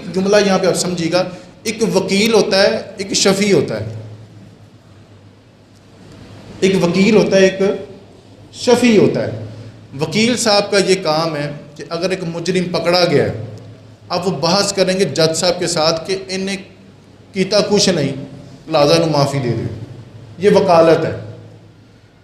एक जुमला यहाँ पे आप समझिएगा, एक वकील होता है, एक शफ़ी होता है। एक वकील होता है, एक शफ़ी होता है। वकील साहब का ये काम है कि अगर एक मुजरिम पकड़ा गया है, अब वो बहस करेंगे जज साहब के साथ कि इन्हें कीता कुछ नहीं, लिहाजा इन्हें माफ़ी दे दे। ये वकालत है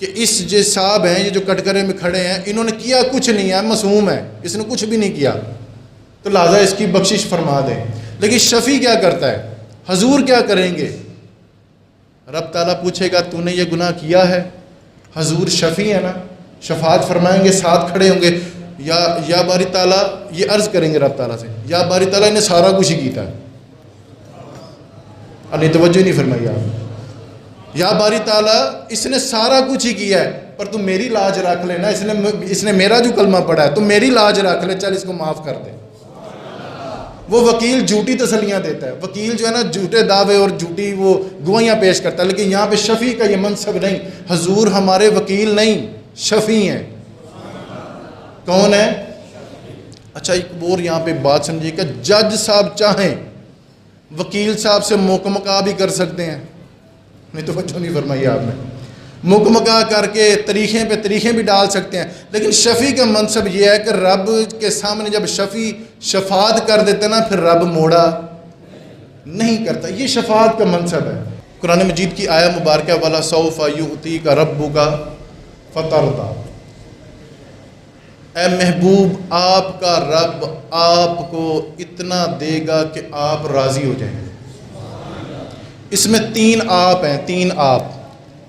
कि इस जो साहब हैं, ये जो कटघरे में खड़े हैं, इन्होंने किया कुछ नहीं है, मासूम है, इसने कुछ भी नहीं किया, तो लिहाजा इसकी बख्शिश फरमा दें। लेकिन शफ़ी क्या करता है, हजूर क्या करेंगे? रब ताला पूछेगा तूने ये गुनाह किया है? हजूर शफ़ी है ना, शफात फरमाएंगे, साथ खड़े होंगे, या बारी ताला, ये अर्ज़ करेंगे रब ताला से, या बारी ताला इन्हें सारा कुछ ही किया है। अरे तवज्जो नहीं फरमाई आप। या बारी ताला इसने सारा कुछ ही किया है, पर तू मेरी लाज रख लेना, इसने मेरा जो कलमा पढ़ा है, तो मेरी लाज रख ले, चल इसको माफ़ कर दे। वो वकील झूठी तसलियाँ देता है, वकील जो है ना झूठे दावे और झूठी वो गवाहियाँ पेश करता है। लेकिन यहाँ पे शफ़ी का ये मनसब नहीं, हजूर हमारे वकील नहीं, शफ़ी हैं। कौन है? अच्छा एक और यहाँ पे बात समझिएगा, जज साहब चाहें वकील साहब से मुकमका भी कर सकते हैं, नहीं तो बच्चों नहीं फरमाई आपने, मुकमका करके तरीक़े पे तरीक़े भी डाल सकते हैं। लेकिन शफ़ी का मनसब ये है कि रब के सामने जब शफ़ी शफात कर देते ना, फिर रब मोड़ा नहीं करता। ये शफात का मनसब है। कुरान मजीद की आया मुबारक वाला सौफ़ा युअतीका रब्बुका फतरदा, ए महबूब आपका रब आपको इतना देगा कि आप राज़ी हो जाएंगे। इसमें तीन आप हैं, तीन आप।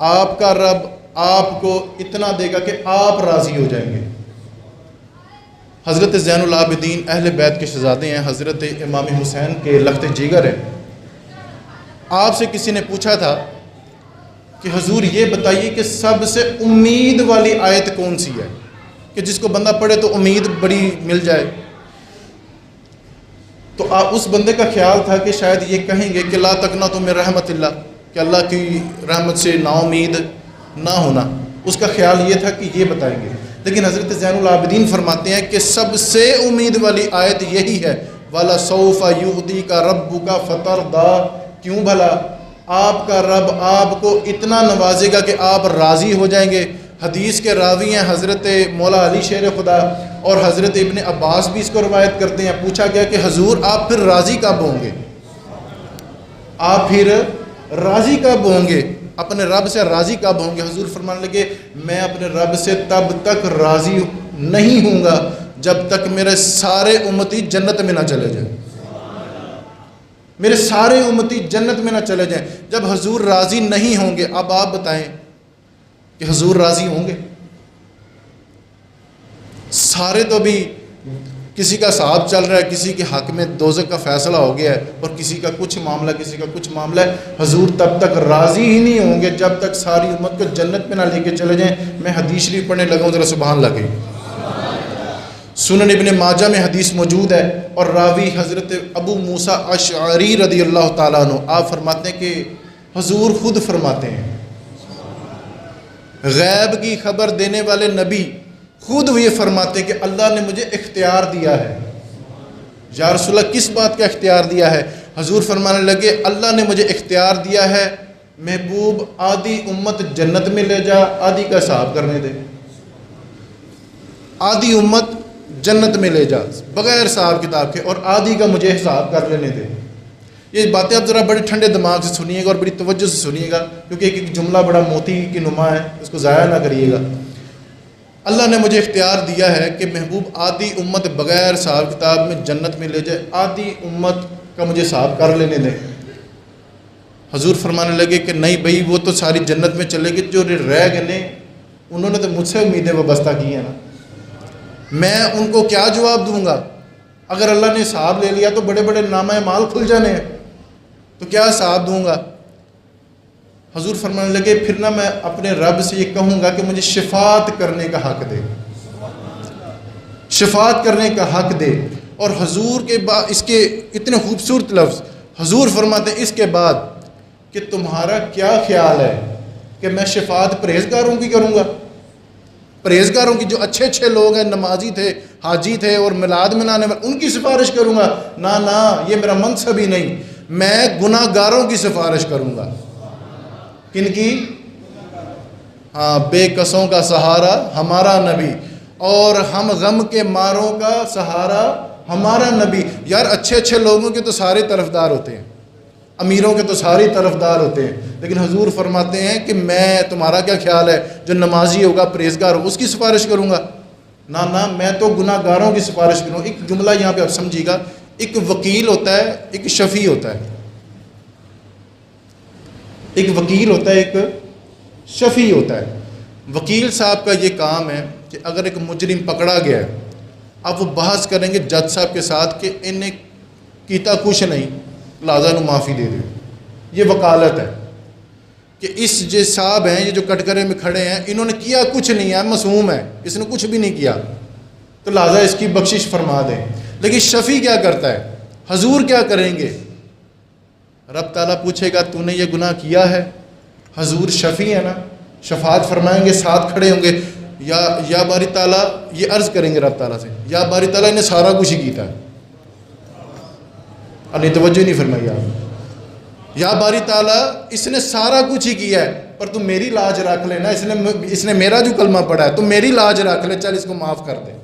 आपका रब आपको इतना देगा कि आप राज़ी हो जाएंगे। हज़रत ज़ैनुल आबिदीन अहले बैत के शहज़ादे हैं, हज़रत इमाम हुसैन के लख्त जिगर हैं। आपसे किसी ने पूछा था कि हुज़ूर ये बताइए कि सबसे उम्मीद वाली आयत कौन सी है कि जिसको बंदा पढ़े तो उम्मीद बड़ी मिल जाए। तो उस बंदे का ख्याल था कि शायद ये कहेंगे कि ला तकनतु मिन रहमतिल्लाह, कि अल्लाह की रहमत से नाउमीद ना होना। उसका ख्याल ये था कि ये बताएंगे। लेकिन हज़रत ज़ैनुल आबिदीन फरमाते हैं कि सबसे उम्मीद वाली आयत यही है, वाला सौफ़ा युअतीका रब्बुका फतरदा। क्यों भला? आपका रब आपको इतना नवाजेगा कि आप राज़ी हो जाएंगे। हदीस के रावी हैं हज़रत मौला अली शेर खुदा और हज़रत इब्ने अब्बास भी इसको रवायत करते हैं। पूछा गया कि हुज़ूर आप फिर राज़ी कब होंगे, आप फिर राज़ी कब होंगे, अपने रब से राज़ी कब होंगे? हुज़ूर फरमाने लगे मैं अपने रब से तब तक राज़ी नहीं हूँगा जब तक मेरे सारे उम्मती जन्नत में ना चले जाएं, मेरे सारे उम्मती जन्नत में ना चले जाएं। जब हुज़ूर राज़ी नहीं होंगे, अब आप बताएं कि हुज़ूर राज़ी होंगे? सारे तो भी किसी का हिसाब चल रहा है, किसी के हक़ में दोज़ख का फ़ैसला हो गया है और किसी का कुछ मामला, किसी का कुछ मामला है। हुज़ूर तब तक राज़ी ही नहीं होंगे जब तक सारी उम्मत को जन्नत में ना लेके चले जाएं। मैं हदीस शरीफ पढ़ने लगा हूँ, ज़रा सुभान अल्लाह कहिए। सुनन इब्ने माजा में हदीस मौजूद है और रावी हज़रत अबू मूसा अशअरी रज़ियल्लाहु ताला अन्हु, आप फरमाते हैं कि हुज़ूर खुद फरमाते हैं, गैब की खबर देने वाले नबी खुद ये फरमाते कि अल्लाह ने मुझे इख्तियार दिया है। या रसूलल्लाह किस बात का इख्तियार दिया है? हुज़ूर फरमाने लगे अल्लाह ने मुझे इख्तियार दिया है, महबूब आधी उम्मत जन्नत में ले जा, आधी का हिसाब करने दे, आधी उम्मत जन्नत में ले जा बग़ैर हिसाब किताब के, और आधी का मुझे हिसाब कर लेने दे। ये बातें आप ज़रा बड़े ठंडे दिमाग से सुनिएगा और बड़ी तवज्जो से सुनिएगा, क्योंकि एक एक जुमला बड़ा मोती की नुमा है, उसको ज़ाया ना करिएगा। अल्लाह ने मुझे इख्तियार दिया है कि महबूब आधी उम्मत बग़ैर हिसाब किताब में जन्नत में ले जाए, आधी उम्मत का मुझे हिसाब कर लेने दें। हुज़ूर फरमाने लगे कि नहीं भाई, वो तो सारी जन्नत में चले गए, जो रह गए उन्होंने तो मुझसे उम्मीदें वाबस्ता की हैं ना, मैं उनको क्या जवाब दूँगा? अगर अल्लाह ने हिसाब ले लिया तो बड़े बड़े नामा माल खुल जाने हैं, तो क्या हिसाब दूँगा? हुज़ूर फरमाने लगे फिर ना मैं अपने रब से ये कहूँगा कि मुझे शिफ़ात करने का हक़ दे, शिफ़ात करने का हक़ दे। और हुज़ूर के बाद इसके इतने खूबसूरत लफ्ज़ हुज़ूर फरमाते हैं इसके बाद कि तुम्हारा क्या ख्याल है कि मैं शिफ़ात परहेज़गारों की करूँगा? परहेजगारों की, जो अच्छे अच्छे लोग हैं, नमाजी थे, हाजी थे और मिलाद मनाने वाले, उनकी सिफारिश करूँगा? ना ना, ये मेरा मनसब ही नहीं। मैं गुनाहगारों की सिफारिश करूँगा। किनकी? हाँ, बेकसों का सहारा हमारा नबी, और हम गम के मारों का सहारा हमारा नबी। यार अच्छे अच्छे लोगों के तो सारे तरफदार होते हैं, अमीरों के तो सारे तरफदार होते हैं, लेकिन हुजूर फरमाते हैं कि मैं, तुम्हारा क्या ख्याल है, जो नमाजी होगा, परहेजगार होगा, उसकी सिफारिश करूँगा? ना ना, मैं तो गुनाहगारों की सिफारिश करूँगा। एक जुमला यहाँ पे आप समझिएगा, एक वकील होता है, एक शफ़ी होता है। एक वकील होता है, एक शफ़ी होता है। वकील साहब का ये काम है कि अगर एक मुजरिम पकड़ा गया है, अब वो बहस करेंगे जज साहब के साथ कि इन्हें कीता कुछ नहीं, लाजा नू माफ़ी दे दो। ये वकालत है कि इस जो साहब हैं, ये जो कटघरे में खड़े हैं, इन्होंने किया कुछ नहीं है, मासूम है, इसने कुछ भी नहीं किया, तो लाजा इसकी बख्शिश फरमा दें। लेकिन शफ़ी क्या करता है, हजूर क्या करेंगे? रब ताला पूछेगा तूने ये गुनाह किया है? हजूर शफ़ी है ना, शफात फरमाएंगे, साथ खड़े होंगे, या बारी ताला, ये अर्ज़ करेंगे रब ताला से, या बारी ताला इन्हें सारा कुछ ही किया है। अरे तवज्जो नहीं फरमाई आप। या बारी ताला, इसने सारा कुछ ही किया है, पर तू मेरी लाज रख लेना, इसने मेरा जो कलमा पढ़ा है, तू मेरी लाज रख ले, चल इसको माफ़ कर दे।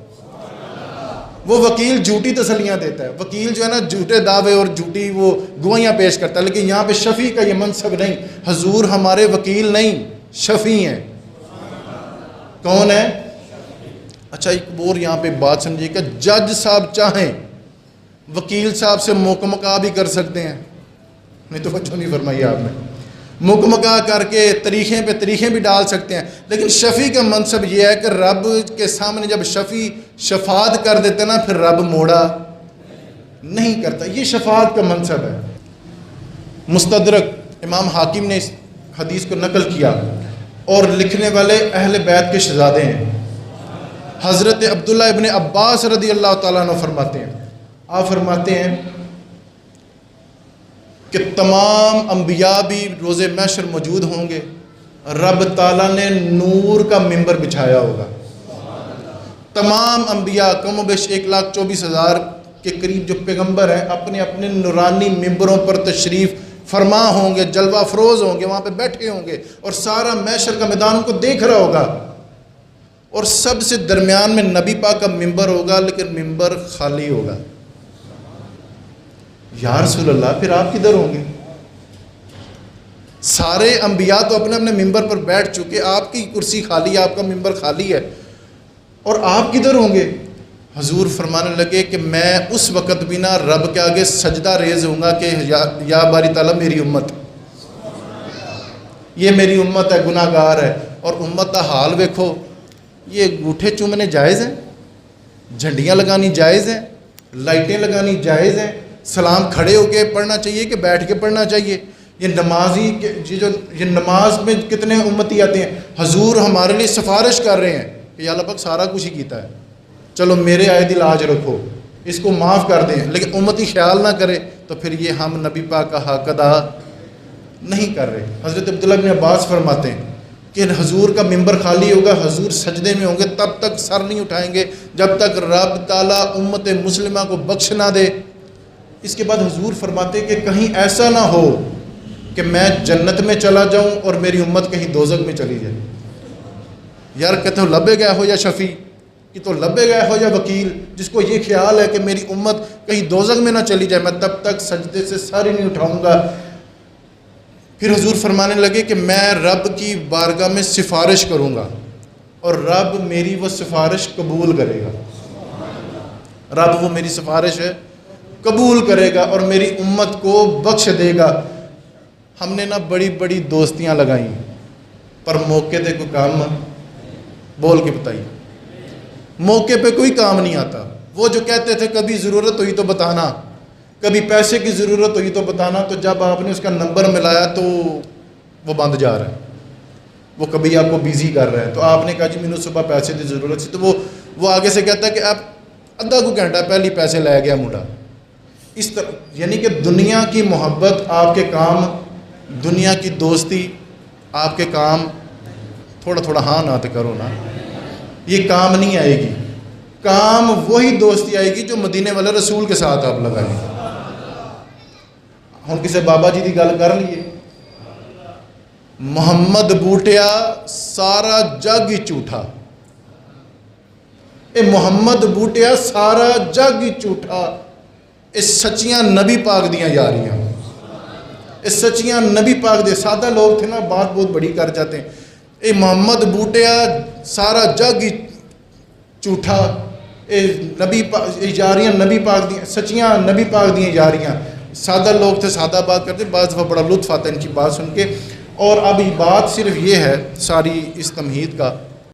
वो वकील झूठी तसलियाँ देता है, वकील जो है ना झूठे दावे और झूठी वो गवाहियाँ पेश करता है। लेकिन यहाँ पे शफ़ी का ये मनसब नहीं, हजूर हमारे वकील नहीं, शफ़ी हैं। कौन है? अच्छा, एक और यहाँ पे बात समझिएगा, जज साहब चाहें वकील साहब से मुकमका भी कर सकते हैं। नहीं तो बच्चों नहीं फरमाई आपने, मुकमका करके तरीक़े पे तरीक़े भी डाल सकते हैं। लेकिन शफ़ी का मनसब ये है कि रब के सामने जब शफ़ी शफात कर देते ना, फिर रब मोड़ा नहीं करता। ये शफात का मनसब है। मुस्तदरक इमाम हाकिम ने इस हदीस को नकल किया, और लिखने वाले अहले बैत के शहज़ादे हैं। हज़रत अब्दुल्ला इब्न अब्बास रदी अल्लाह ताला अन्हु फरमाते हैं, आप फरमाते हैं कि तमाम अंबिया भी रोज़े महशर मौजूद होंगे, रब ताला ने नूर का मिंबर बिछाया होगा। तमाम अंबिया कम बेश 1,24,000 के करीब जो पैगंबर हैं, अपने अपने नूरानी मिंबरों पर तशरीफ़ फरमा होंगे, जलवा फरोज़ होंगे, वहाँ पे बैठे होंगे, और सारा महशर का मैदान उनको देख रहा होगा, और सबसे दरमियान में नबी पाक का मिंबर होगा, लेकिन मिंबर खाली होगा। या रसूल अल्लाह, फिर आप किधर होंगे? सारे अंबिया तो अपने अपने मिंबर पर बैठ चुके, आपकी कुर्सी खाली है, आपका मिंबर खाली है, और आप किधर होंगे? हजूर फरमाने लगे कि मैं उस वक़्त भी ना रब के आगे सजदा रेज़ होऊंगा कि या बारी ताला, मेरी उम्मत, ये मेरी उम्मत है, गुनाहगार है, और उम्मत का हाल देखो, ये अंगूठे चूमने जायज़ हैं, झंडियाँ लगानी जायज़ हैं, लाइटें लगानी जायज़ हैं, सलाम खड़े होके पढ़ना चाहिए कि बैठ के पढ़ना चाहिए? ये नमाजी ये नमाज में कितने उम्मती आते हैं, हजूर हमारे लिए सिफारिश कर रहे हैं कि या अल्लाह पाक सारा कुछ ही कीता है, चलो मेरे आए दिल आज रखो, इसको माफ़ कर दें। लेकिन उम्मती ख्याल ना करे तो फिर ये हम नबी पाक का हक अदा नहीं कर रहे। हज़रत अब्दुल्ला इब्न अब्बास फरमाते हैं कि हजूर का मिंबर खाली होगा, हजूर सजदे में होंगे, तब तक सर नहीं उठाएंगे जब तक रब ताला उम्मत मुस्लिमा को बख्श ना दे। इसके बाद हजूर फरमाते कि कहीं ऐसा ना हो कि मैं जन्नत में चला जाऊं और मेरी उम्मत कहीं दोज़ख में चली जाए। यार कहते हो लब्बे गया हो या शफ़ी, कि तो लब्बे गया हो या वकील, जिसको ये ख्याल है कि मेरी उम्मत कहीं दोज़ख में ना चली जाए, मैं तब तक सजदे से सर ही नहीं उठाऊँगा। फिर हजूर फरमाने लगे कि मैं रब की बारगाह में सिफारिश करूँगा और रब मेरी वो सिफारिश कबूल करेगा। रब वो मेरी सिफारिश है कबूल करेगा और मेरी उम्मत को बख्श देगा। हमने ना बड़ी बड़ी दोस्तियां लगाई, पर मौके पे कोई काम, बोल के बताइए, मौके पे कोई काम नहीं आता। वो जो कहते थे कभी ज़रूरत हुई तो बताना, कभी पैसे की ज़रूरत हुई तो बताना, तो जब आपने उसका नंबर मिलाया तो वो बंद जा रहा है, वो कभी आपको बिज़ी कर रहा है, तो आपने कहा जी मैंने सुबह पैसे की ज़रूरत थी, तो वो आगे से कहता है कि आप अद्धा को घंटा पहले ही पैसे लै गया मुंडा। इस तरह यानी कि दुनिया की मोहब्बत आपके काम, दुनिया की दोस्ती आपके काम, थोड़ा थोड़ा हाँ ना तो करो ना, ये काम नहीं आएगी। काम वही दोस्ती आएगी जो मदीने वाले रसूल के साथ आप लगाएंगे। हम किसी बाबा जी की गल कर लीए, मुहम्मद बूटिया सारा जग ही झूठा, ये मुहम्मद बूटिया सारा जग ही झूठा, ये सच्चियां नबी पाक दियां यारियां, ये सच्चियां नबी पाक दे। सादा लोग थे ना, बात बहुत बड़ी कर जाते हैं। ये मोहम्मद बूटिया सारा जग ही झूठा, ये नबी पाक यारियां नबी पाक दी, सच्चियां नबी पाक दियां यारियां। सादा लोग थे, सादा बात करते, बात बड़ा लुत्फ आता है इनकी बात सुन के। और अब बात सिर्फ ये है सारी इस तमहीद का